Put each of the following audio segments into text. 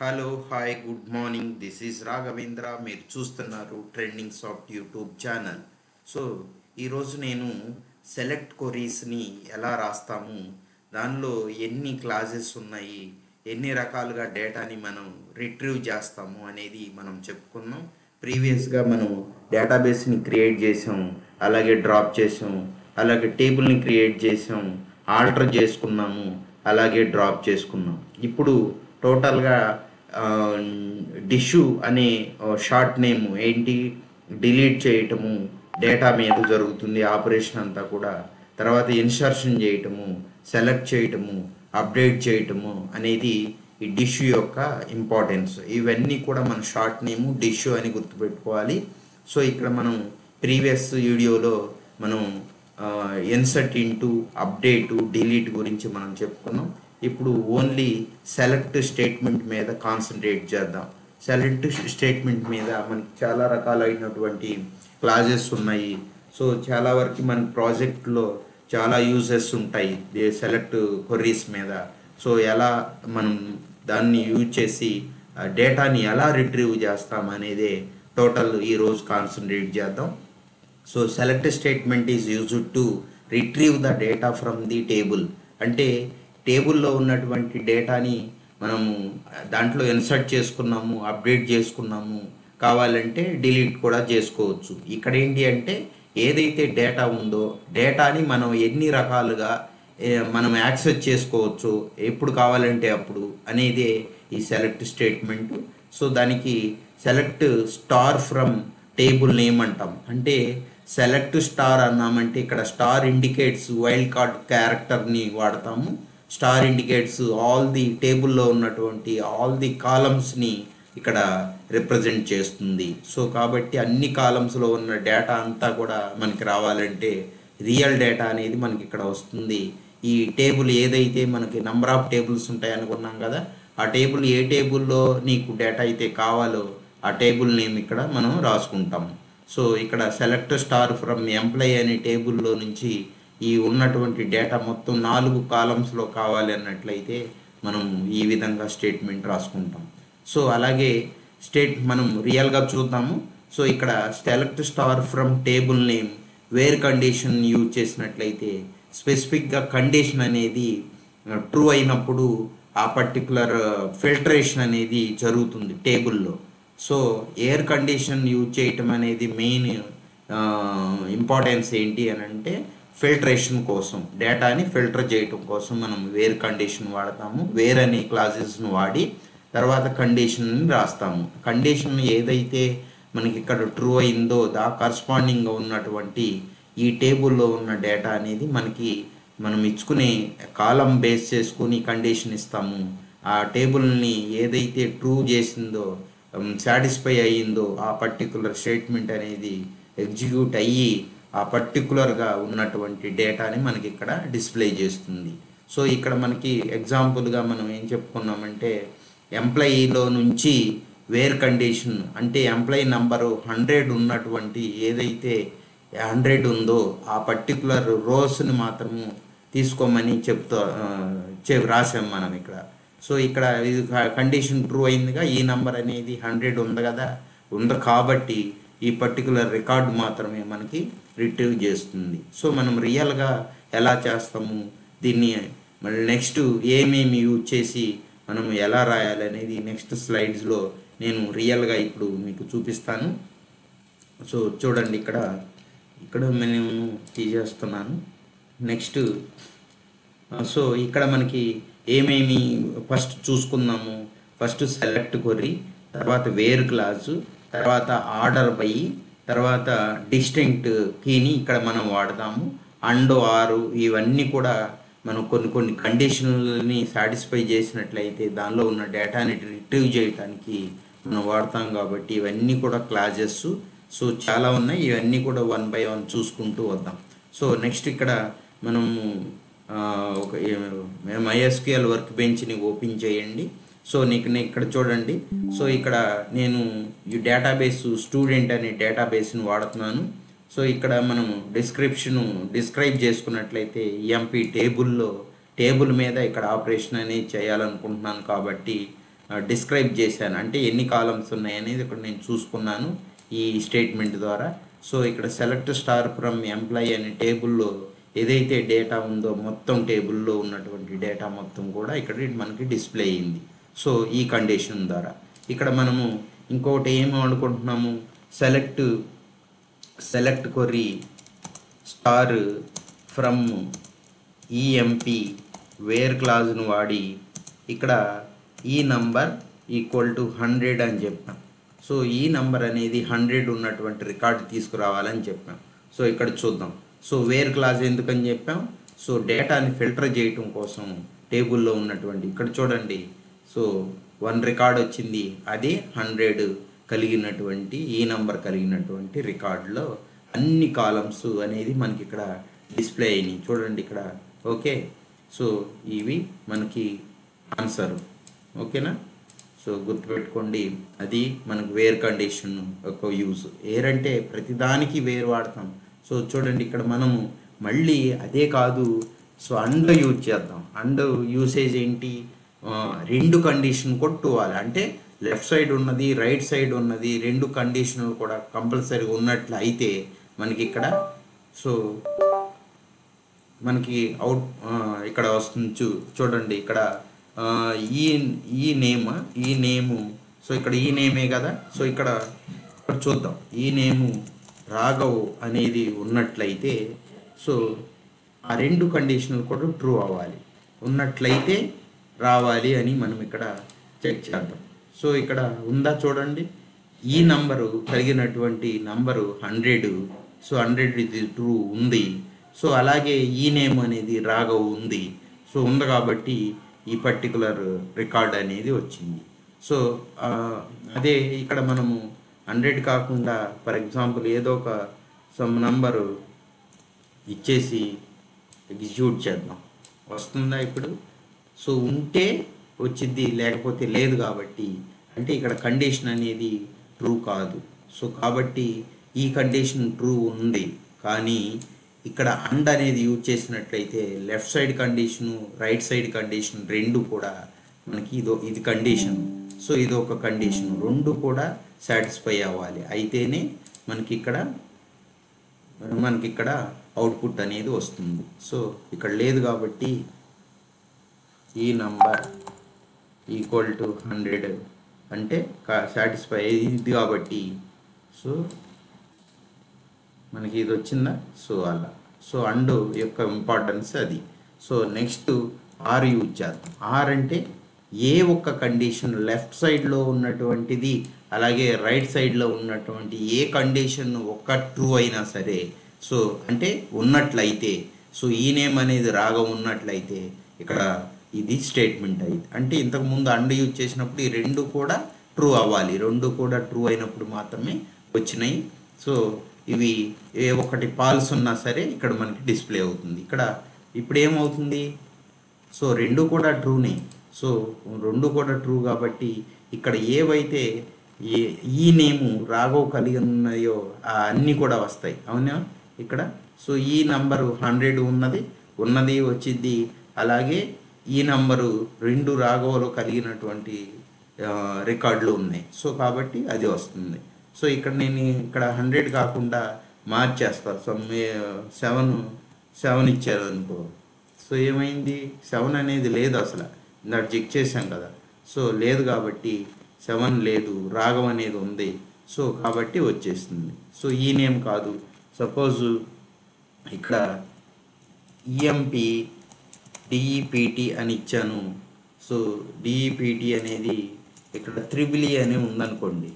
Hello hi good morning. This is Raghavendra. మీరు చూస్తున్నారు trending soft YouTube channel. So ఈరోజు నేను సెలెక్ట్ క్వరీస్ని ఎలా రాస్తాము, దానిలో ఎన్ని క్లాజెస్ ఉన్నాయి, ఎన్ని రకాలుగా డేటాని మనం రిట్రీవ్ చేస్తాము అనేది మనం చెప్పుకుందాం. ప్రీవియస్గా మనం డేటాబేస్ని క్రియేట్ చేసాం, అలాగే డ్రాప్ చేసాం, అలాగే టేబుల్ని క్రియేట్ చేసాం, ఆల్టర్ చేసుకున్నాము, అలాగే డ్రాప్ చేసుకున్నాం. ఇప్పుడు టోటల్గా డిష్యూ అనే షార్ట్ నేమ్ ఏంటి, డిలీట్ చేయటము, డేటా మీద జరుగుతుంది ఆపరేషన్ అంతా కూడా. తర్వాత ఇన్సర్షన్ చేయటము, సెలెక్ట్ చేయటము, అప్డేట్ చేయటము అనేది ఈ డిష్యూ యొక్క ఇంపార్టెన్స్. ఇవన్నీ కూడా మన షార్ట్ నేము డిష్యూ అని గుర్తుపెట్టుకోవాలి. సో ఇక్కడ మనం ప్రీవియస్ వీడియోలో మనం ఇన్సర్ట్ ఇంటూ, అప్డేటు, డిలీట్ గురించి మనం చెప్పుకున్నాం. ఇప్పుడు ఓన్లీ సెలెక్ట్ స్టేట్మెంట్ మీద కాన్సన్ట్రేట్ చేద్దాం. సెలెక్ట్ స్టేట్మెంట్ మీద మనకి చాలా రకాలైనటువంటి క్లాజెస్ ఉన్నాయి. సో చాలా వరకు మన ప్రాజెక్ట్లో చాలా యూజెస్ ఉంటాయి సెలెక్ట్ క్వరీస్ మీద. సో ఎలా మనం దాన్ని యూజ్ చేసి డేటాని ఎలా రిట్రీవ్ చేస్తాం అనేదే టోటల్ ఈరోజు కాన్సన్ట్రేట్ చేద్దాం. So select statement is used to retrieve the data from the table. అంటే టేబుల్లో ఉన్నటువంటి డేటాని మనము దాంట్లో ఇన్సర్ట్ చేసుకున్నాము, అప్డేట్ చేసుకున్నాము, కావాలంటే డిలీట్ కూడా చేసుకోవచ్చు. ఇక్కడ ఏంటి అంటే ఏదైతే డేటా ఉందో డేటాని మనం ఎన్ని రకాలుగా మనం యాక్సెస్ చేసుకోవచ్చు, ఎప్పుడు కావాలంటే అప్పుడు అనేదే ఈ సెలెక్ట్ స్టేట్మెంట్. సో దానికి select star from table name అంటాం. అంటే సెలెక్ట్ స్టార్ అన్నామంటే ఇక్కడ స్టార్ ఇండికేట్స్ వైల్డ్ కార్డ్ క్యారెక్టర్ని వాడతాము. స్టార్ ఇండికేట్స్ ఆల్ ది టేబుల్లో ఉన్నటువంటి ఆల్ ది కాలమ్స్ని ఇక్కడ రిప్రజెంట్ చేస్తుంది. సో కాబట్టి అన్ని కాలమ్స్లో ఉన్న డేటా అంతా కూడా మనకి రావాలంటే రియల్ డేటా అనేది మనకి ఇక్కడ వస్తుంది. ఈ టేబుల్ ఏదైతే మనకి నంబర్ ఆఫ్ టేబుల్స్ ఉంటాయి అనుకున్నాం కదా, ఆ టేబుల్ ఏ టేబుల్లో నీకు డేటా అయితే కావాలో ఆ టేబుల్ నేమ్ ఇక్కడ మనం రాసుకుంటాం. సో ఇక్కడ సెలెక్ట్ స్టార్ ఫ్రమ్ ఎంప్లాయీ అనే టేబుల్లో నుంచి ఈ ఉన్నటువంటి డేటా మొత్తం 4 కాలమ్స్లో కావాలి అన్నట్లయితే మనం ఈ విధంగా స్టేట్మెంట్ రాసుకుంటాం. సో అలాగే మనం రియల్గా చూద్దాము. సో ఇక్కడ select star from table name where condition use చేసినట్లయితే స్పెసిఫిక్గా కండిషన్ అనేది ట్రూ అయినప్పుడు ఆ పర్టికులర్ ఫిల్టరేషన్ అనేది జరుగుతుంది టేబుల్లో. సో ఎయిర్ కండిషన్ యూజ్ చేయటం అనేది మెయిన్ ఇంపార్టెన్స్ ఏంటి అని అంటే ఫిల్టరేషన్ కోసం, డేటాని ఫిల్టర్ చేయటం కోసం మనం వేర్ కండిషన్ వాడతాము. వేర్ అనే క్లాజెస్ను వాడి తర్వాత కండిషన్ని రాస్తాము. కండిషన్ ఏదైతే మనకి ఇక్కడ ట్రూ అయిందో కరస్పాండింగ్గా ఉన్నటువంటి ఈ టేబుల్లో ఉన్న డేటా అనేది మనం ఇచ్చుకునే కాలం బేస్ చేసుకుని కండిషన్ ఇస్తాము. ఆ టేబుల్ని ఏదైతే ట్రూ చేసిందో, సాటిస్ఫై అయ్యిందో ఆ పర్టికులర్ స్టేట్మెంట్ అనేది ఎగ్జిక్యూట్ అయ్యి ఆ పర్టికులర్గా ఉన్నటువంటి డేటాని మనకి ఇక్కడ డిస్ప్లే చేస్తుంది. సో ఇక్కడ మనకి ఎగ్జాంపుల్గా మనం ఏం చెప్పుకున్నామంటే ఎంప్లాయీలో నుంచి వేర్ కండిషన్ అంటే ఎంప్లాయీ నంబరు 100 ఉన్నటువంటి ఏదైతే 100 ఉందో ఆ పర్టికులర్ రోస్ని మాత్రము తీసుకోమని రాసాం మనం ఇక్కడ. సో ఇక్కడ ఇది కండిషన్ ట్రూ అయిందిగా, ఈ నంబర్ అనేది 100 ఉంది కదా, ఉంది కాబట్టి ఈ పర్టికులర్ రికార్డు మాత్రమే మనకి రిట్రీవ్ చేస్తుంది. సో మనం రియల్గా ఎలా చేస్తాము దీన్ని, మళ్ళీ నెక్స్ట్ ఏమేమి యూజ్ చేసి మనం ఎలా రాయాలనేది నెక్స్ట్ స్లైడ్స్లో నేను రియల్గా ఇప్పుడు మీకు చూపిస్తాను. సో చూడండి ఇక్కడ నేను తీసేస్తున్నాను. నెక్స్ట్ సో ఇక్కడ మనకి ఏమేమి ఫస్ట్ చూసుకుందాము. ఫస్ట్ సెలెక్ట్ క్వరీ, తర్వాత వేర్ క్లాసు, తర్వాత ఆర్డర్ బై, తర్వాత డిస్టింక్ట్ కీని ఇక్కడ మనం వాడతాము. అండ్ ఆరు ఇవన్నీ కూడా మనం కొన్ని కండిషన్లని సాటిస్ఫై చేసినట్లయితే దానిలో ఉన్న డేటాని రిట్రీవ్ చేయడానికి మనం వాడతాం కాబట్టి ఇవన్నీ కూడా క్లాజెస్. సో చాలా ఉన్నాయి, ఇవన్నీ కూడా 1 by 1 చూసుకుంటూ వద్దాం. సో నెక్స్ట్ ఇక్కడ మనము ఒక MySQL వర్క్ బెంచ్ని ఓపెన్ చేయండి. సో ఇక్కడ చూడండి. సో ఇక్కడ నేను ఈ డేటాబేస్ స్టూడెంట్ అనే డేటాబేస్ని వాడుతున్నాను. సో ఇక్కడ మనము డిస్క్రైబ్ చేసుకున్నట్లయితే ఎంపీ టేబుల్ మీద ఇక్కడ ఆపరేషన్ అనేది చేయాలనుకుంటున్నాను కాబట్టి డిస్క్రైబ్ చేశాను, అంటే ఎన్ని కాలమ్స్ ఉన్నాయి అనేది ఇక్కడ నేను చూసుకున్నాను ఈ స్టేట్మెంట్ ద్వారా. సో ఇక్కడ సెలెక్ట్ స్టార్ ఫ్రమ్ ఎంప్లాయీ అనే టేబుల్లో ఏదైతే డేటా ఉందో మొత్తం టేబుల్లో ఉన్నటువంటి డేటా మొత్తం కూడా ఇక్కడ మనకి డిస్ప్లే అయింది. సో ఈ కండిషన్ ద్వారా ఇక్కడ మనము ఇంకొకటి ఏమి అనుకుంటున్నాము, select query star from EMP where క్లాజ్ను వాడి ఇక్కడ ఈ నంబర్ ఈక్వల్ టు 100 అని చెప్పాం. సో ఈ నంబర్ అనేది 100 ఉన్నటువంటి రికార్డు తీసుకురావాలని చెప్పాం. సో ఇక్కడ చూద్దాం. సో వేర్ క్లాజ్ ఎందుకని చెప్పాం, సో డేటాని ఫిల్టర్ చేయటం కోసం టేబుల్లో ఉన్నటువంటి ఇక్కడ చూడండి. సో 1 రికార్డ్ వచ్చింది, అదే 100 కలిగినటువంటి ఈ నంబర్ కలిగినటువంటి రికార్డులో అన్ని కాలమ్స్ అనేది మనకి ఇక్కడ డిస్ప్లే అయినాయి చూడండి ఇక్కడ. ఓకే, సో ఇవి మనకి ఆన్సర్. ఓకేనా, సో గుర్తుపెట్టుకోండి, అది మనకు వేర్ కండిషన్ యొక్క యూజ్. వేర్ అంటే ప్రతిదానికి వేర్ వాడతాం. సో చూడండి ఇక్కడ మనము మళ్ళీ అదే కాదు, సో అండ్ యూజ్ చేద్దాం. అండ్ యూసేజ్ ఏంటి, 2 కండిషన్ కొట్టుకోవాలి, అంటే లెఫ్ట్ సైడ్ ఉన్నది రైట్ సైడ్ ఉన్నది 2 కండిషన్లు కూడా కంపల్సరీగా ఉన్నట్లు అయితే మనకి ఇక్కడ సో మనకి అవుట్ ఇక్కడ వస్తుంది. చూడండి ఇక్కడ ఈ నేము సో ఇక్కడ ఈ నేమే కదా. సో ఇక్కడ చూద్దాం, ఈ నేము రాఘవ్ అనేది ఉన్నట్లయితే సో ఆ 2 కండిషన్లు కూడా ట్రూ అవ్వాలి, ఉన్నట్లయితే రావాలి అని మనం ఇక్కడ చెక్ చేద్దాం. సో ఇక్కడ ఉందా చూడండి, ఈ నంబరు కలిగినటువంటి నంబరు 100. సో 100 ఇది ట్రూ ఉంది. సో అలాగే ఈ నేమ్ అనేది రాఘవ్ ఉంది. సో ఉంది కాబట్టి ఈ పర్టికులర్ రికార్డ్ అనేది వచ్చింది. సో అదే ఇక్కడ మనము 100 కాకుండా ఫర్ ఎగ్జాంపుల్ ఏదో ఒక సమ్ నంబరు ఇచ్చేసి ఎగ్జిక్యూట్ చేద్దాం, వస్తుందా ఇప్పుడు. సో ఉంటే వచ్చింది, లేకపోతే లేదు. కాబట్టి అంటే ఇక్కడ కండిషన్ అనేది ట్రూ కాదు. సో కాబట్టి ఈ కండిషన్ ట్రూ ఉంది, కానీ ఇక్కడ అండ్ అనేది యూజ్ చేసినట్లయితే left side condition right side condition 2 కూడా మనకి ఇది కండిషన్. సో ఇది ఒక కండిషన్, 2 కూడా సాటిస్ఫై అవ్వాలి, అయితేనే మనకి ఇక్కడ అవుట్పుట్ అనేది వస్తుంది. సో ఇక్కడ లేదు కాబట్టి ఈ నంబర్ ఈక్వల్ టు 100 అంటే సాటిస్ఫై అయ్యింది కాబట్టి సో మనకి ఇది వచ్చిందా. సో అలా సో అండ్ యొక్క ఇంపార్టెన్స్ అది. సో నెక్స్ట్ ఆర్ యూజ్ చేద్దాం. ఆర్ అంటే ఏ ఒక్క కండిషన్ లెఫ్ట్ సైడ్లో ఉన్నటువంటిది అలాగే రైట్ సైడ్లో ఉన్నటువంటి ఏ కండిషన్ ఒక్క ట్రూ అయినా సరే, సో అంటే ఉన్నట్లయితే, సో ఈ నేమ్ అనేది రాగం ఉన్నట్లయితే ఇక్కడ ఇది స్టేట్మెంట్ అయింది. అంటే ఇంతకుముందు అండ్ యూజ్ చేసినప్పుడు ఈ 2 కూడా ట్రూ అవ్వాలి, 2 కూడా ట్రూ అయినప్పుడు మాత్రమే వచ్చినాయి. సో ఇవి ఏ ఒక్కటి పాల్స్ ఉన్నా సరే ఇక్కడ మనకి డిస్ప్లే అవుతుంది. ఇక్కడ ఇప్పుడు ఏమవుతుంది, సో 2 కూడా ట్రూనే. సో 2 కూడా ట్రూ కాబట్టి ఇక్కడ ఏవైతే ఈ నేము రాఘవ్ కలిగి ఉన్నాయో అన్నీ కూడా వస్తాయి, అవునా ఇక్కడ. సో ఈ నంబరు 100 ఉన్నది వచ్చింది, అలాగే ఈ నంబరు 2 రాఘవలో కలిగినటువంటి రికార్డులు ఉన్నాయి. సో కాబట్టి అది వస్తుంది. సో ఇక్కడ నేను ఇక్కడ 100 కాకుండా మార్చేస్తాను. సో 7 ఇచ్చారు అనుకో, సో ఏమైంది 7 అనేది లేదు అసలు, ఇందాక చెక్ చేశాం కదా. సో లేదు కాబట్టి 7 లేదు, రాగం అనేది ఉంది. సో కాబట్టి వచ్చేస్తుంది. సో ఈ నేమ్ కాదు, సపోజ్ ఇక్కడ ఈఎంపి డిఈపిటి అని ఇచ్చాను. సో డిఈపిటి అనేది ఇక్కడ 3E అని ఉందనుకోండి,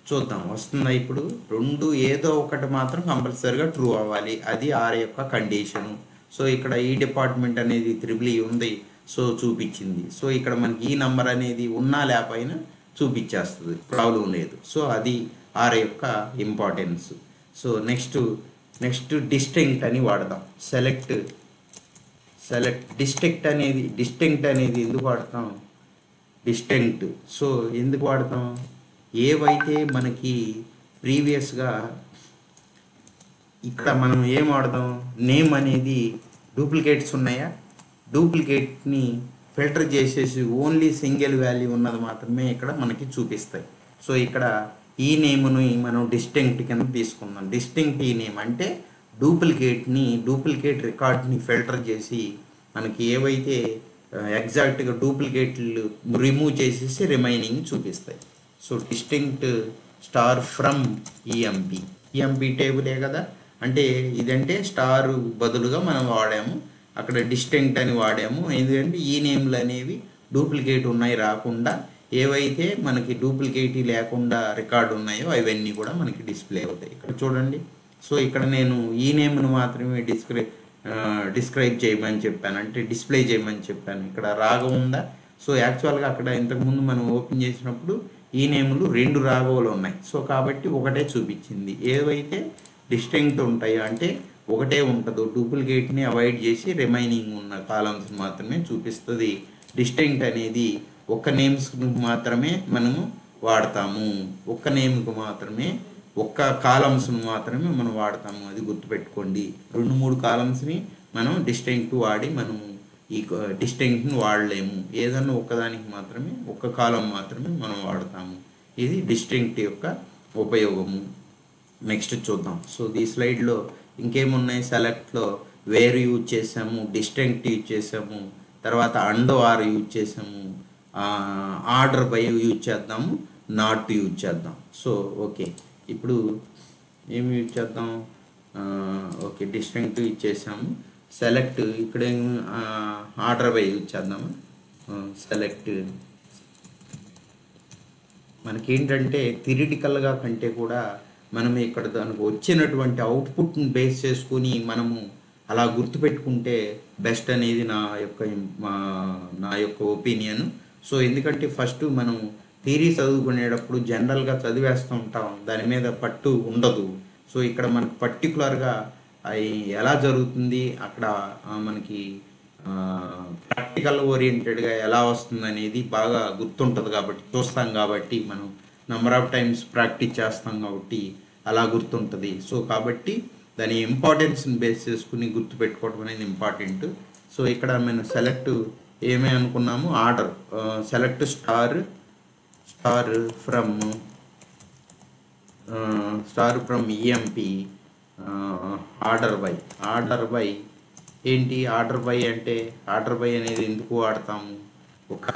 చూద్దాం వస్తుందా ఇప్పుడు. 2 ఏదో ఒకటి మాత్రం కంపల్సరీగా ట్రూ అవ్వాలి, అది ఆర్ యొక్క కండిషను. సో ఇక్కడ ఈ డిపార్ట్మెంట్ అనేది 3E ఉంది, సో చూపించింది. సో ఇక్కడ మనకి ఈ నంబర్ అనేది ఉన్నా లేకపోయినా చూపించేస్తుంది, ప్రాబ్లం లేదు. సో అది ఆర్ యొక్క ఇంపార్టెన్స్. సో నెక్స్ట్ డిస్టింక్ట్ అని వాడదాం. సెలెక్ట్ డిస్టింక్ట్ అనేది ఎందుకు వాడతాం, డిస్టింక్ట్. సో ఎందుకు వాడతాం, ఏవైతే మనకి ప్రీవియస్గా ఇక్కడ మనం ఏం వాడదాం, నేమ్ అనేది డూప్లికేట్స్ ఉన్నాయా, డూప్లికేట్ని ఫిల్టర్ చేసేసి ఓన్లీ సింగిల్ వాల్యూ ఉన్నది మాత్రమే ఇక్కడ మనకి చూపిస్తాయి. సో ఇక్కడ ఈ నేమ్ని మనం డిస్టింక్ట్ కింద తీసుకుందాం. డిస్టింక్ట్ ఈ నేమ్ అంటే డూప్లికేట్ రికార్డ్ని ఫిల్టర్ చేసి మనకి ఏవైతే ఎగ్జాక్ట్గా డూప్లికేట్లు రిమూవ్ చేసేసి రిమైనింగ్ చూపిస్తాయి. So distinct star from EMP టేబులే కదా, అంటే ఇదంటే స్టార్ బదులుగా మనం వాడాము, అక్కడ డిస్టింక్ట్ అని వాడాము. ఎందుకంటే ఈ నేమ్లు అనేవి డూప్లికేట్ ఉన్నాయి రాకుండా, ఏవైతే మనకి డూప్లికేట్ లేకుండా రికార్డు ఉన్నాయో అవన్నీ కూడా మనకి డిస్ప్లే అవుతాయి. ఇక్కడ చూడండి. సో ఇక్కడ నేను ఈ నేమ్ను మాత్రమే డిస్క్రైబ్ చేయమని చెప్పాను, అంటే డిస్ప్లే చేయమని చెప్పాను. ఇక్కడ రాగం ఉందా? సో యాక్చువల్గా అక్కడ ఇంతకుముందు మనం ఓపెన్ చేసినప్పుడు ఈ నేములు 2 రాఘవులు ఉన్నాయి. సో కాబట్టి ఒకటే చూపించింది. ఏవైతే డిస్టింక్ట్ ఉంటాయో అంటే ఒకటే ఉంటుందో డూప్లికేట్ని అవాయిడ్ చేసి రిమైనింగ్ ఉన్న కాలమ్స్ మాత్రమే చూపిస్తుంది. డిస్టింక్ట్ అనేది ఒక్క నేమ్స్ మాత్రమే మనము వాడతాము, ఒక్క నేమ్కు మాత్రమే, ఒక్క కాలమ్స్ను మాత్రమే మనం వాడతాము. అది గుర్తుపెట్టుకోండి. 2-3 కాలమ్స్ని మనం డిస్టింక్ట్ వాడి మనము ఈ డిస్టింక్ట్ని వాడలేము. ఏదన్నా ఒక్కదానికి మాత్రమే, ఒక్క కాలం మాత్రమే మనం వాడతాము. ఇది డిస్టింక్ట్ యొక్క ఉపయోగము. నెక్స్ట్ చూద్దాం. సో ఈ స్లైడ్లో ఇంకేమున్నాయి? సెలెక్ట్లో వేర్ యూజ్ చేసాము, డిస్టింక్ట్ యూజ్ చేసాము, తర్వాత అండ్ ఆర్ యూజ్ చేసాము, ఆర్డర్ బై యూజ్ చేద్దాము, నాట్ యూజ్ చేద్దాం. సో ఓకే, ఇప్పుడు ఏమి యూజ్ చేద్దాం? ఓకే, డిస్టింక్ట్ యూజ్ చేసాము. సెలెక్ట్ ఇక్కడ ఆర్డర్ బై యూజ్ చేద్దాము. సెలెక్ట్ మనకేంటంటే థియరిటికల్గా కంటే కూడా మనం ఇక్కడ దానికి వచ్చినటువంటి అవుట్పుట్ని బేస్ చేసుకుని మనము అలా గుర్తుపెట్టుకుంటే బెస్ట్ అనేది నా యొక్క ఒపీనియన్. సో ఎందుకంటే ఫస్ట్ మనం థియరీ చదువుకునేటప్పుడు జనరల్గా చదివేస్తూ ఉంటాం, దాని మీద పట్టు ఉండదు. సో ఇక్కడ మనకు పర్టికులర్గా అవి ఎలా జరుగుతుంది, అక్కడ మనకి ప్రాక్టికల్ ఓరియంటెడ్గా ఎలా వస్తుంది అనేది బాగా గుర్తుంటుంది కాబట్టి, చూస్తాం కాబట్టి, మనం నెంబర్ ఆఫ్ టైమ్స్ ప్రాక్టీస్ చేస్తాం కాబట్టి అలా గుర్తుంటుంది. సో కాబట్టి దాని ఇంపార్టెన్స్ని బేస్ చేసుకుని గుర్తుపెట్టుకోవడం అనేది ఇంపార్టెంట్. సో ఇక్కడ మనం సెలెక్ట్ ఏమే అనుకున్నాము? Order. Select star from EMP order by ఏంటి? ఆర్డర్ బై అంటే ఆర్డర్ బై అనేది ఎందుకు వాడతాము? ఒక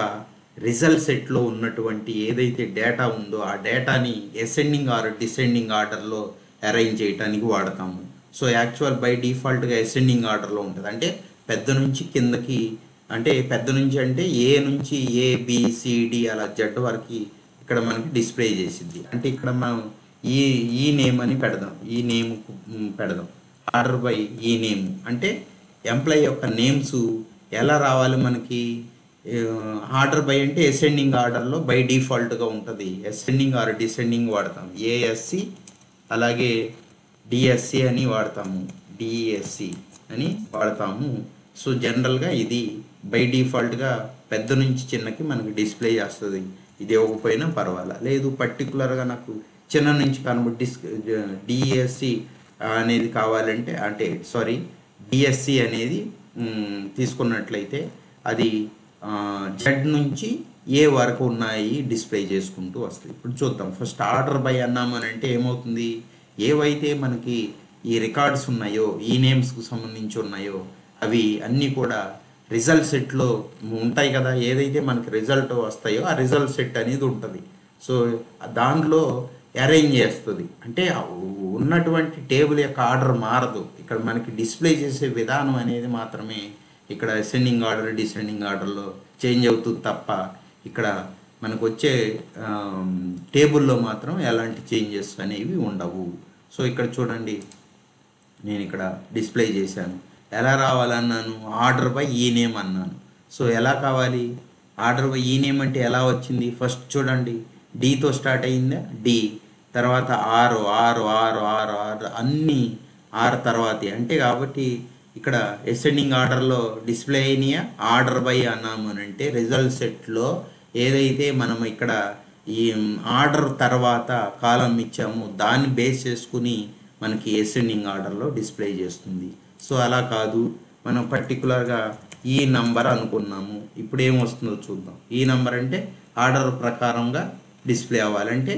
రిజల్ట్ సెట్లో ఉన్నటువంటి ఏదైతే డేటా ఉందో ఆ డేటాని అసెండింగ్ ఆర్ డిసెండింగ్ ఆర్డర్లో అరేంజ్ చేయడానికి వాడతాము. సో యాక్చువల్ బై డిఫాల్ట్గా అసెండింగ్ ఆర్డర్లో ఉంటుంది, అంటే పెద్ద నుంచి కిందకి, అంటే పెద్ద నుంచి అంటే ఏ నుంచి ABCD అలా Z వరకు ఇక్కడ మనకి డిస్ప్లే చేసిద్ది. అంటే ఇక్కడ మనం ఈ నేమ్ అని పెడదాం, ఈ నేమ్ పెడదాం. ఆర్డర్ బై ఈ నేమ్ అంటే ఎంప్లాయీ యొక్క నేమ్స్ ఎలా రావాలి మనకి? ఆర్డర్ బై అంటే అసెండింగ్ ఆర్డర్లో బై డిఫాల్ట్గా ఉంటుంది. అసెండింగ్ ఆర్ డిసెండింగ్ వాడతాం, ASC అలాగే DSC అని వాడతాము, DESC అని వాడతాము. సో జనరల్గా ఇది బై డిఫాల్ట్గా పెద్ద నుంచి చిన్నకి మనకి డిస్ప్లే చేస్తుంది. ఇది ఇవ్వకపోయినా పర్వాలా, లేదు పర్టికులర్గా నాకు చిన్న నుంచి కనబడి DSC అనేది కావాలంటే, అంటే సారీ DSC అనేది తీసుకున్నట్లయితే అది Z నుంచి A వరకు ఉన్నాయి డిస్ప్లే చేసుకుంటూ వస్తాయి. ఇప్పుడు చూద్దాం. ఫస్ట్ ఆర్డర్ బై అన్నామని అంటే ఏమవుతుంది? ఏవైతే మనకి ఈ రికార్డ్స్ ఉన్నాయో, ఈ నేమ్స్కు సంబంధించి ఉన్నాయో అవి అన్నీ కూడా రిజల్ట్ సెట్లో ఉంటాయి కదా. ఏదైతే మనకి రిజల్ట్ వస్తాయో ఆ రిజల్ట్ సెట్ అనేది ఉంటుంది. సో దాంట్లో అరేంజ్ చేస్తుంది, అంటే ఉన్నటువంటి టేబుల్ యొక్క ఆర్డర్ మారదు. ఇక్కడ మనకి డిస్ప్లే చేసే విధానం అనేది మాత్రమే ఇక్కడ అసెండింగ్ ఆర్డర్ డిసెండింగ్ ఆర్డర్లో చేంజ్ అవుతుంది తప్ప ఇక్కడ మనకు వచ్చే టేబుల్లో మాత్రం ఎలాంటి చేంజెస్ అనేవి ఉండవు. సో ఇక్కడ చూడండి, నేను ఇక్కడ డిస్ప్లే చేశాను. ఎలా రావాలన్నాను? ఆర్డర్ బై ఈ నేమ్ అన్నాను. సో ఎలా కావాలి? ఆర్డర్ బై ఈ నేమ్ అంటే ఎలా వచ్చింది? ఫస్ట్ చూడండి, డీతో స్టార్ట్ అయిందా? డి, తర్వాత ఆరు అన్నీ ఆర్ తర్వాతే, అంటే కాబట్టి ఇక్కడ అసెండింగ్ ఆర్డర్లో డిస్ప్లే అయినాయా? ఆర్డర్ బై అన్నాము అని అంటే రిజల్ట్ సెట్లో ఏదైతే మనం ఇక్కడ ఈ ఆర్డర్ తర్వాత కాలం ఇచ్చామో దాన్ని బేస్ చేసుకుని మనకి అసెండింగ్ ఆర్డర్లో డిస్ప్లే చేస్తుంది. సో అలా కాదు, మనం పర్టికులర్గా ఈ నంబర్ అనుకున్నాము. ఇప్పుడు ఏమొస్తుందో చూద్దాం. ఈ నంబర్ అంటే ఆర్డర్ ప్రకారంగా డిస్ప్లే అవ్వాలంటే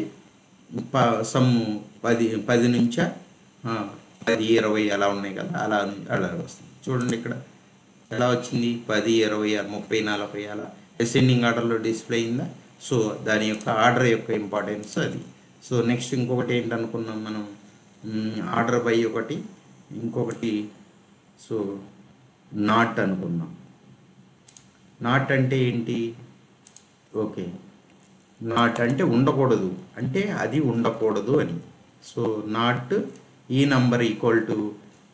సమ్ము 10 నుంచా 10, 20 అలా ఉన్నాయి కదా, అలా వస్తుంది. చూడండి ఇక్కడ ఎలా వచ్చింది, 10, 20, 30, 40 అలా అసెండింగ్ ఆర్డర్లో డిస్ప్లే అయిందా. సో దాని యొక్క ఆర్డర్ యొక్క ఇంపార్టెన్స్ అది. సో నెక్స్ట్ ఇంకొకటి ఏంటనుకున్నాం మనం, ఆర్డర్ బై ఒకటి, ఇంకొకటి సో నాట్ అనుకున్నాం. నాట్ అంటే ఏంటి, ఓకే, నాట్ అంటే ఉండకూడదు, అంటే అది ఉండకూడదు అని. సో నాట్ ఈ నంబర్ ఈక్వల్ టు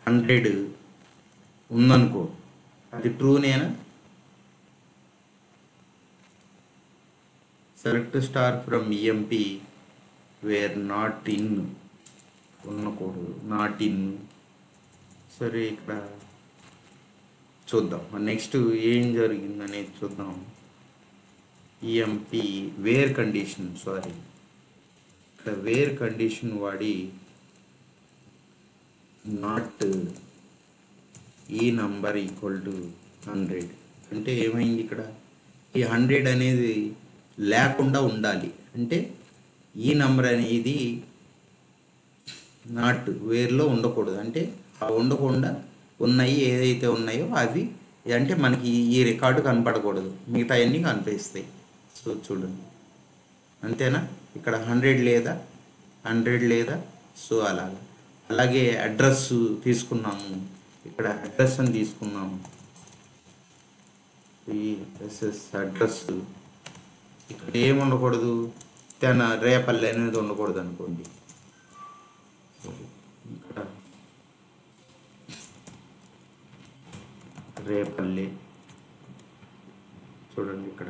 100 ఉందనుకో, అది ట్రూనేనా. Select star from EMP where not in ఉండకూడదు, నాట్ ఇన్. సరే ఇక్కడ చూద్దాం నెక్స్ట్ ఏం జరిగిందనేది చూద్దాం. ఈఎంపి వేర్ కండిషన్, సారీ ఇక్కడ వేర్ కండిషన్ వాడి నాట్ ఈ నంబర్ ఈక్వల్ టు 100 అంటే ఏమైంది ఇక్కడ, ఈ 100 అనేది లేకుండా ఉండాలి. అంటే ఈ నంబర్ అనేది నాట్ వేర్లో ఉండకూడదు, అంటే ఉండకుండా ఉన్నాయి ఏదైతే ఉన్నాయో అవి, అంటే మనకి ఈ రికార్డు కనపడకూడదు, మిగతా అన్నీ కనిపిస్తాయి. సో చూడండి అంతేనా, ఇక్కడ 100 లేదా. సో అలాగే అడ్రస్ తీసుకున్నాము, ఇక్కడ అడ్రస్ అని తీసుకున్నాము, ఈ అడ్రస్ ఇక్కడ ఏమి ఉండకూడదు, రేపల్లి అనేది ఉండకూడదు అనుకోండి. ఇక్కడ రేపల్లి చూడండి, ఇక్కడ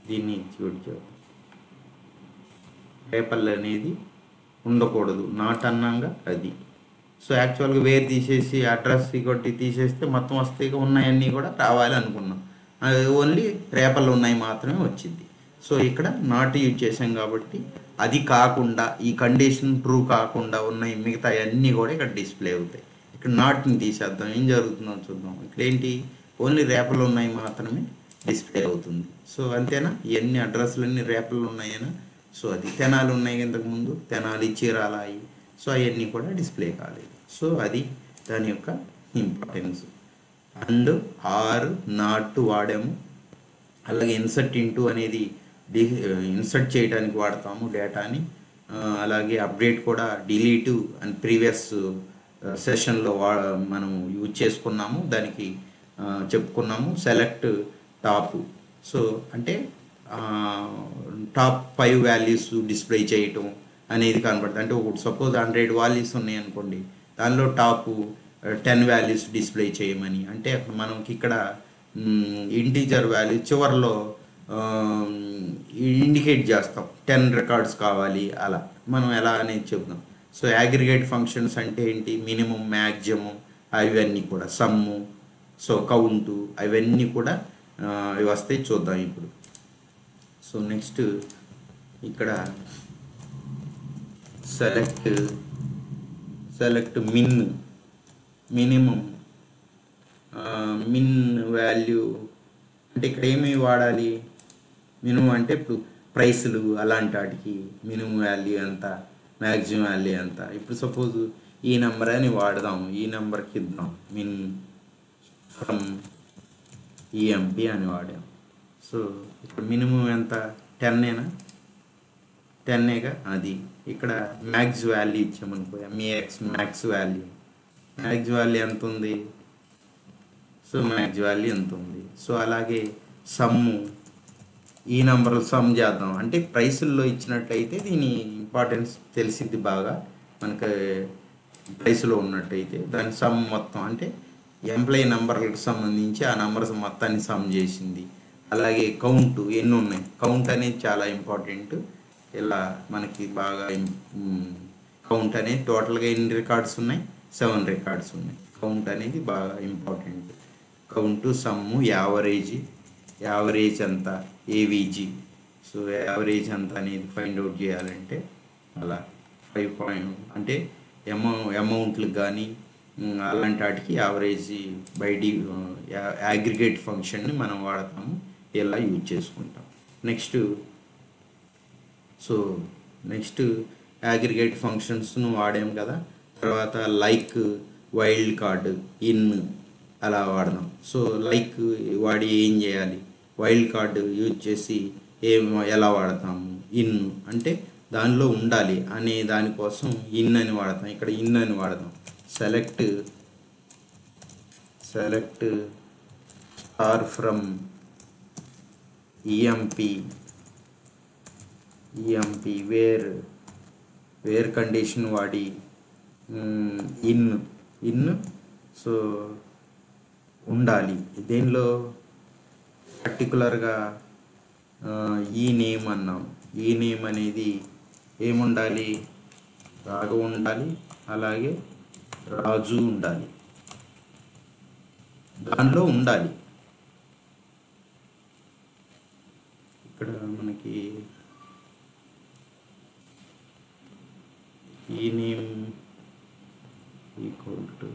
దీన్ని చూడండి, రేపల్లి అనేది ఉండకూడదు, నాట్ అన్నాగా అది. సో యాక్చువల్గా వేరు తీసేసి అడ్రస్ కొట్టి తీసేస్తే మొత్తం వస్తే ఉన్నాయన్నీ కూడా రావాలి అనుకున్నాం, అది ఓన్లీ రేపల్లో ఉన్నాయి మాత్రమే వచ్చింది. సో ఇక్కడ నాట్ యూజ్ చేసాం కాబట్టి అది కాకుండా, ఈ కండిషన్ ట్రూ కాకుండా ఉన్నాయి మిగతా అన్నీ కూడా ఇక్కడ డిస్ప్లే అవుతాయి. ఇక్కడ నాట్ని తీసేద్దాం, ఏం జరుగుతుందో చూద్దాం. ఇక్కడ ఏంటి, ఓన్లీ రేపల్లో ఉన్నాయి మాత్రమే డిస్ప్లే అవుతుంది. సో అంతేనా, ఇవన్నీ అడ్రస్లన్నీ రేపల్లో ఉన్నాయనా. సో అది తెనాలి ఉన్నాయి ఇంతకుముందు, తెనాలి, చీరాలాయి, సో అవన్నీ కూడా డిస్ప్లే కాలేదు. సో అది దాని యొక్క ఇంపార్టెన్స్. అండ్ ఆర్ నాట్ వాడాము. అలాగే ఇన్సర్ట్ ఇంటూ అనేది ఇన్సర్ట్ చేయడానికి వాడతాము డేటాని. అలాగే అప్డేట్ కూడా డిలీట్ అండ్ ప్రీవియస్ సెషన్లో మనం యూజ్ చేసుకున్నాము, దానికి చెప్పుకున్నాము. సెలెక్ట్ టాప్, సో అంటే టాప్ 5 వాల్యూస్ డిస్ప్లే చేయటం అనేది కనబడుతుంది. అంటే ఒక సపోజ్ 100 వాల్యూస్ ఉన్నాయి అనుకోండి, దానిలో టాప్ 10 వాల్యూస్ డిస్ప్లే చేయమని. అంటే మనకి ఇక్కడ ఇంటీజర్ వాల్యూ చివరిలో ఇండికేట్ చేస్తాం, 10 రికార్డ్స్ కావాలి, అలా మనం ఎలా అనేది చెప్తాం. సో అగ్రిగేట్ ఫంక్షన్స్ అంటే ఏంటి, మినిమం, మ్యాక్సిమం, అవన్నీ కూడా సమ్ము, సో కౌంటు, అవన్నీ కూడా ఇవి వస్తాయి, చూద్దాం ఇప్పుడు. సో నెక్స్ట్ ఇక్కడ సెలెక్ట్ మినిమం మిన్ వాల్యూ అంటే ఇక్కడ ఏమి వాడాలి, మినిమం అంటే ఇప్పుడు ప్రైస్లు అలాంటి వాటికి మినిమం వాల్యూ ఎంత, మ్యాక్సిమం వాల్యూ ఎంత. ఇప్పుడు సపోజ్ ఈ నెంబర్ అని వాడదాము, ఈ నెంబర్కి ఇద్దాం మిన్ ఫ్రమ్ ఈఎంపి అని వాడాం. సో ఇప్పుడు మినిమం ఎంత, 10ఏనా, 10ఏగా అది. ఇక్కడ మ్యాక్స్ వాల్యూ ఇచ్చామనుకో, ఎంఏఎక్స్ మ్యాక్స్ వాల్యూ ఎంత ఉంది, సో మ్యాక్స్ వాల్యూ ఎంత ఉంది. సో అలాగే సమ్ము, ఈ నెంబర్ సమ్ చేద్దాం, అంటే ప్రైసుల్లో ఇచ్చినట్టయితే దీని ఇంపార్టెన్స్ తెలిసిద్ది బాగా మనకి. ప్రైస్లో ఉన్నట్టయితే దాని సమ్ మొత్తం అంటే ఎంప్లాయీ నెంబర్లకు సంబంధించి ఆ నెంబర్స్ మొత్తాన్ని సమ్ చేసింది. అలాగే కౌంట్ ఎన్ని ఉన్నాయి, కౌంట్ అనేది చాలా ఇంపార్టెంట్. ఇలా మనకి బాగా కౌంట్ అనేది టోటల్గా ఎన్ని రికార్డ్స్ ఉన్నాయి, 7 రికార్డ్స్ ఉన్నాయి. కౌంట్ అనేది బాగా ఇంపార్టెంట్. కౌంటు, సమ్ము, యావరేజ్ ఎంత, ఏవీజీ. సో యావరేజ్ ఎంత అనేది ఫైండ్ అవుట్ చేయాలంటే అలా 5 పాయింట్ అంటే అమౌంట్లకు కానీ అలాంటి వాటికి యావరేజ్ బై అగ్రిగేట్ ఫంక్షన్ని మనం వాడతాము, ఇలా యూజ్ చేసుకుంటాం. నెక్స్ట్ నెక్స్ట్ అగ్రిగేట్ ఫంక్షన్స్ను వాడాం కదా. తర్వాత లైక్, వైల్డ్ కార్డ్, ఇన్ అలా వాడదాం. సో లైక్ వాడి ఏం చేయాలి, వైల్డ్ కార్డ్ యూజ్ చేసి ఎలా వాడతాము, ఇన్ అంటే దానిలో ఉండాలి అనే దానికోసం ఇన్ అని వాడతాం. ఇక్కడ ఇన్ అని వాడదాం. Select star from EMP where condition వాడి ఇన్ సో ఉండాలి. దేనిలో పర్టికులర్గా ఈ నేమ్ అన్నాం. ఈ నేమ్ అనేది ఏముండాలి, రాఘవ ఉండాలి, అలాగే రాజు ఉండాలి, దానిలో ఉండాలి. ఇక్కడ మనకి ఈ నేమ్ ఈక్వల్ టు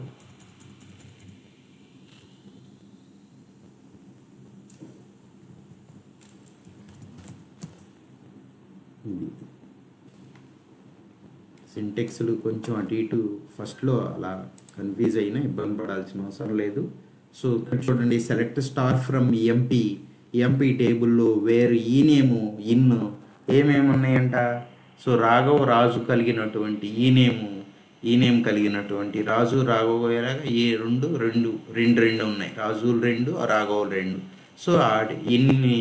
సింటెక్స్లు కొంచెం అటు ఇటు ఫస్ట్లో అలా కన్ఫ్యూజ్ అయినా ఇబ్బంది పడాల్సిన అవసరం లేదు. సో ఇక్కడ చూడండి, సెలెక్ట్ స్టార్ ఫ్రమ్ ఈఎంపి టేబుల్లో వేర్ ఈ నేము ఇన్ ఏమేమి ఉన్నాయంట. సో రాఘవ రాజు కలిగినటువంటి ఈ నేమ్ కలిగినటువంటి రాజు రాఘవ ఈ రెండు ఉన్నాయి, రాజులు 2 రాఘవులు 2. సో ఇన్ని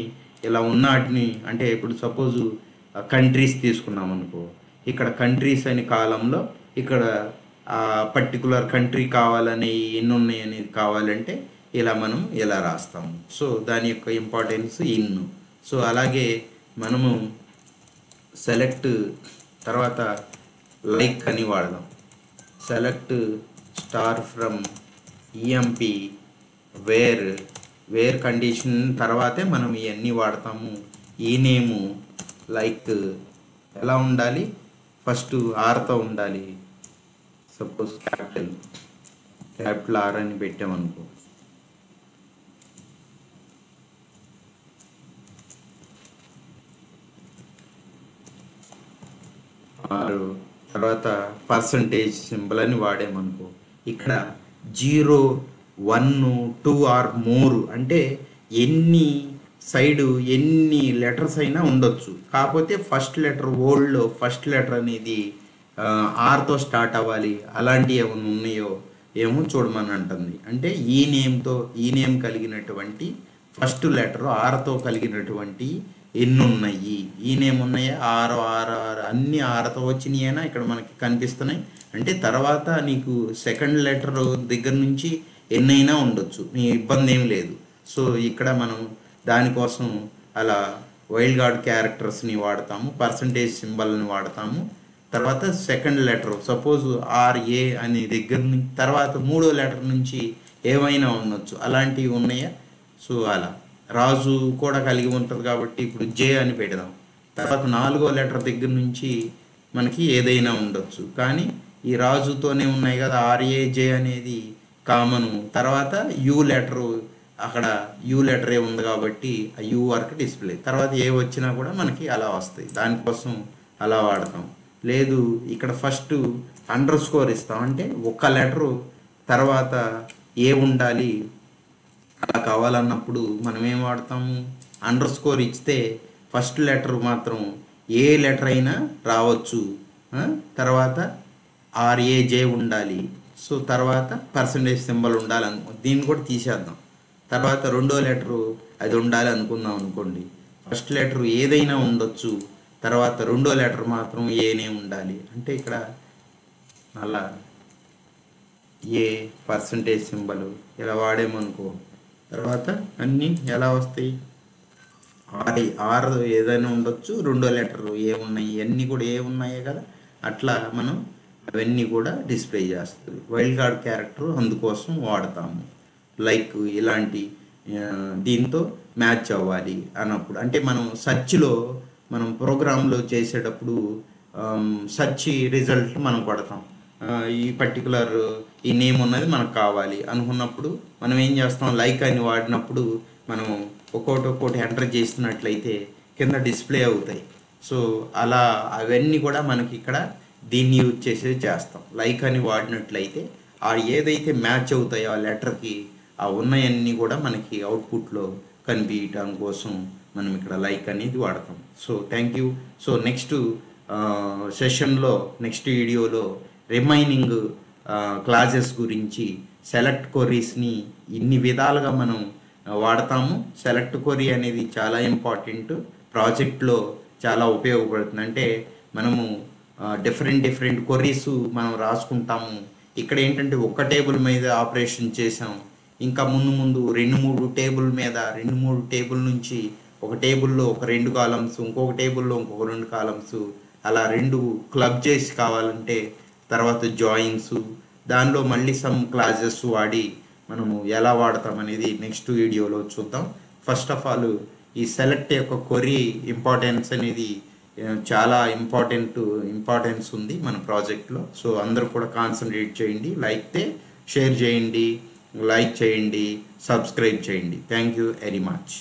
ఇలా ఉన్న వాటిని అంటే ఇప్పుడు సపోజు కంట్రీస్ తీసుకున్నాం అనుకో, ఇక్కడ కంట్రీస్ అని కాలంలో ఇక్కడ పర్టికులర్ కంట్రీ కావాలని ఎన్ని ఉన్నాయి అనేది కావాలంటే ఇలా మనం ఇలా రాస్తాము. సో దాని యొక్క ఇంపార్టెన్స్ ఇన్. సో అలాగే మనము సెలెక్ట్ తర్వాత లైక్ అని వాడదాం. Select star from EMP where condition తర్వాతే మనం ఇవన్నీ వాడతాము. ఈ నేము లైక్ ఎలా ఉండాలి, ఫస్ట్ ఆర్తో ఉండాలి. సపోజ్ క్యాపిటల్ ఆర్ అని పెట్టామనుకో, ఆరు తర్వాత పర్సంటేజ్ సింబల్ అని వాడామనుకో, ఇక్కడ 0, 1, 2 ఆర్ మోర్ అంటే ఎన్ని లెటర్స్ అయినా ఉండొచ్చు. కాకపోతే ఫస్ట్ లెటర్ ఓల్డ్లో ఫస్ట్ లెటర్ అనేది ఆర్తో స్టార్ట్ అవ్వాలి. అలాంటివి ఏమైనా ఉన్నాయో ఏమో చూడమని అంటుంది. అంటే ఈ నేమ్ కలిగినటువంటి ఫస్ట్ లెటర్ ఆర్తో కలిగినటువంటి ఎన్ని ఉన్నాయి, ఈ నేమ్ ఉన్నాయా, 6 అన్ని 6తో వచ్చినాయేనా ఇక్కడ మనకి కనిపిస్తున్నాయి. అంటే తర్వాత నీకు సెకండ్ లెటర్ దగ్గర నుంచి ఎన్నైనా ఉండొచ్చు, నీ ఇబ్బంది ఏం లేదు. సో ఇక్కడ మనం దానికోసం అలా వైల్డ్ కార్డ్ క్యారెక్టర్స్ని వాడతాము, పర్సంటేజ్ సింబల్ని వాడతాము. తర్వాత సెకండ్ లెటర్ సపోజ్ RA అనే దగ్గర నుంచి తర్వాత 3వ లెటర్ నుంచి ఏమైనా ఉండొచ్చు, అలాంటివి ఉన్నాయా. సో అలా రాజు కూడా కలిగి ఉంటుంది కాబట్టి ఇప్పుడు J అని పెడదాం. తర్వాత 4వ లెటర్ దగ్గర నుంచి మనకి ఏదైనా ఉండొచ్చు, కానీ ఈ రాజుతోనే ఉన్నాయి కదా, RAJ అనేది కామను. తర్వాత U లెటరు అక్కడ U లెటరే ఉంది కాబట్టి ఆ U వరకు డిస్ప్లే, తర్వాత ఏ వచ్చినా కూడా మనకి అలా వస్తాయి. దానికోసం అలా వాడతాం. లేదు ఇక్కడ ఫస్ట్ అండర్ స్కోర్ ఇస్తాం, అంటే ఒక లెటరు తర్వాత ఏ ఉండాలి అలా కావాలన్నప్పుడు మనం ఏం వాడతాము, అండర్ స్కోర్ ఇస్తే ఫస్ట్ లెటర్ మాత్రం ఏ లెటర్ అయినా రావచ్చు, తర్వాత RAJ ఉండాలి. సో తర్వాత పర్సంటేజ్ సింబల్ ఉండాలి దీన్ని కూడా తీసేద్దాం. తర్వాత 2వ లెటరు అది ఉండాలి అనుకుందాం అనుకోండి, ఫస్ట్ లెటర్ ఏదైనా ఉండొచ్చు, తర్వాత 2వ లెటర్ మాత్రం ఏనే ఉండాలి. అంటే ఇక్కడ అలా ఏ పర్సంటేజ్ సింబల్ ఇలా వాడేమనుకో, తర్వాత అన్నీ ఎలా వస్తాయి, ఆరు ఏదైనా ఉండొచ్చు, 2వ లెటర్ ఏ ఉన్నాయి, ఇవన్నీ కూడా ఏ ఉన్నాయే కదా, అట్లా మనం అవన్నీ కూడా డిస్ప్లే చేస్తుంది. వైల్డ్ కార్డ్ క్యారెక్టర్ అందుకోసం వాడతాము. లైక్ ఇలాంటి దీంతో మ్యాచ్ అవ్వాలి అన్నప్పుడు, అంటే మనం సర్చ్లో మనం ప్రోగ్రాంలో చేసేటప్పుడు సెర్చ్ రిజల్ట్ మనం కొడతాం. ఈ పర్టికులర్ ఈ నేమ్ ఉన్నది మనకు కావాలి అనుకున్నప్పుడు మనం ఏం చేస్తాం, లైక్ అని వాడినప్పుడు మనం ఒక్కోటి ఎంటర్ చేస్తున్నట్లయితే కింద డిస్ప్లే అవుతాయి. సో అలా అవన్నీ కూడా మనకి ఇక్కడ దీన్ని యూజ్ చేస్తాం. లైక్ అని వాడినట్లయితే ఆ ఏదైతే మ్యాచ్ అవుతాయో ఆ లెటర్కి ఆ ఉన్నవన్నీ కూడా మనకి అవుట్పుట్లో కనిపించడం కోసం మనం ఇక్కడ లైక్ అనేది వాడతాం. So thank you. So next సెషన్లో, నెక్స్ట్ వీడియోలో రిమైనింగ్ క్లాసెస్ గురించి సెలెక్ట్ క్వరీస్ని ఇన్ని విధాలుగా మనం వాడతాము. సెలెక్ట్ క్వరీ అనేది చాలా ఇంపార్టెంట్, ప్రాజెక్ట్లో చాలా ఉపయోగపడుతుంది. అంటే మనము డిఫరెంట్ క్వరీస్ మనం రాసుకుంటాము. ఇక్కడ ఏంటంటే ఒక టేబుల్ మీద ఆపరేషన్ చేసాం, ఇంకా ముందు 2-3 టేబుల్ మీద 2-3 టేబుల్ నుంచి ఒక టేబుల్లో ఒక 2 కాలమ్స్, ఇంకొక టేబుల్లో ఇంకొక 2 కాలమ్స్, అలా 2 క్లబ్ చేసి కావాలంటే తర్వాత జాయిన్స్, దానిలో మళ్ళీ సమ్ క్లాసెస్ వాడి మనము ఎలా వాడతాం అనేది నెక్స్ట్ వీడియోలో చూద్దాం. ఫస్ట్ ఆఫ్ ఆల్ ఈ సెలెక్ట్ యొక్క క్వరీ ఇంపార్టెన్స్ అనేది చాలా ఇంపార్టెన్స్ ఉంది మన ప్రాజెక్ట్లో. సో అందరూ కూడా కాన్సన్ట్రేట్ చేయండి, షేర్ చేయండి, లైక్ చేయండి, సబ్స్క్రైబ్ చేయండి. Thank you very much.